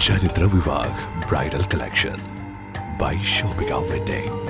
ചരിത്ര Vivah bridal collection by shopping wedding.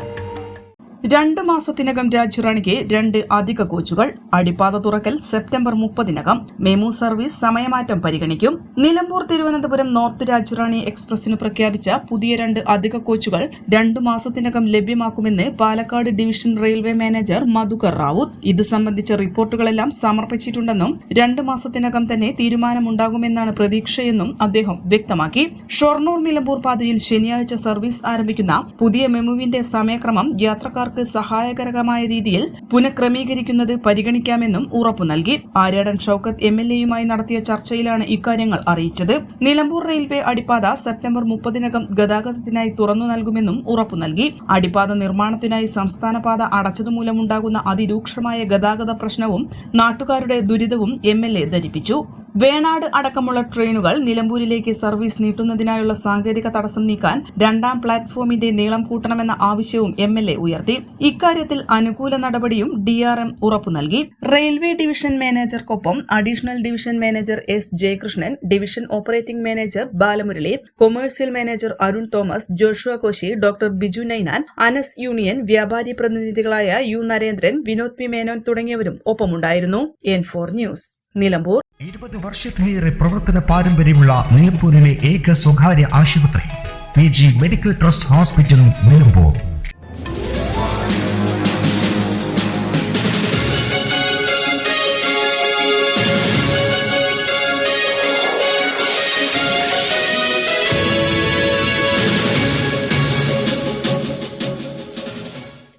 2 മാസത്തിനകം രാജ്യറാണിക്ക് 2 അധിക കോച്ചുകൾ. അടിപ്പാത തുറക്കൽ സെപ്റ്റംബർ 30-നകം. മെമു സർവീസ് സമയമാറ്റം പരിഗണിക്കും. നിലമ്പൂർ തിരുവനന്തപുരം നോർത്ത് രാജ്യറാണി എക്സ്പ്രസിന് പ്രഖ്യാപിച്ച പുതിയ 2 അധിക കോച്ചുകൾ 2 മാസത്തിനകം ലഭ്യമാക്കുമെന്ന് Palakkad division railway manager Madhukar Rauth. ഇത് സംബന്ധിച്ച റിപ്പോർട്ടുകളെല്ലാം സമർപ്പിച്ചിട്ടുണ്ടെന്നും 2 മാസത്തിനകം തന്നെ തീരുമാനമുണ്ടാകുമെന്നാണ് പ്രതീക്ഷയെന്നും അദ്ദേഹം വ്യക്തമാക്കി. ഷൊർണൂർ നിലമ്പൂർ പാതയിൽ ശനിയാഴ്ച സർവീസ് ആരംഭിക്കുന്ന പുതിയ മെമുവിന്റെ സമയക്രമം യാത്രക്കാർ സഹായകരമായ രീതിയിൽ പുനഃക്രമീകരിക്കുന്നത് പരിഗണിക്കാമെന്നും ഉറപ്പു നൽകി. ആര്യാടൻ ഷൌക്കത്ത് MLA-യുമായി നടത്തിയ ചർച്ചയിലാണ് ഇക്കാര്യങ്ങൾ അറിയിച്ചത്. നിലമ്പൂർ റെയിൽവേ അടിപ്പാത സെപ്റ്റംബർ 30-നകം ഗതാഗതത്തിനായി തുറന്നു നൽകുമെന്നും ഉറപ്പു നൽകി. അടിപ്പാത നിർമ്മാണത്തിനായി സംസ്ഥാന പാത അടച്ചതുമൂലമുണ്ടാകുന്ന അതിരൂക്ഷമായ ഗതാഗത പ്രശ്നവും നാട്ടുകാരുടെ ദുരിതവും MLA ധരിപ്പിച്ചു. വേണാട് അടക്കമുള്ള ട്രെയിനുകൾ നിലമ്പൂരിലേക്ക് സർവീസ് നീട്ടുന്നതിനായുള്ള സാങ്കേതിക തടസ്സം നീക്കാൻ 2ാം പ്ലാറ്റ്ഫോമിന്റെ നീളം കൂട്ടണമെന്ന ആവശ്യവും MLA ഉയർത്തി. ഇക്കാര്യത്തിൽ അനുകൂല നടപടിയും DRM ഉറപ്പു നൽകി. റെയിൽവേ ഡിവിഷൻ മാനേജർക്കൊപ്പം additional division manager S. Jayakrishnan, division operating manager Balamurali, commercial manager Arun Thomas, Joshua Koshy, doctor Biju Ninan, Anas union, വ്യാപാരി പ്രതിനിധികളായ U. നരേന്ദ്രൻ, വിനോദ് P. മേനോൻ തുടങ്ങിയവരും ഒപ്പമുണ്ടായിരുന്നു. N4 news, Nilambur. 20 വർഷത്തിലേറെ പ്രവർത്തന പാരമ്പര്യമുള്ള നിലമ്പൂരിലെ ഏക സ്വകാര്യ ആശുപത്രി PG medical trust hospital Nilambur.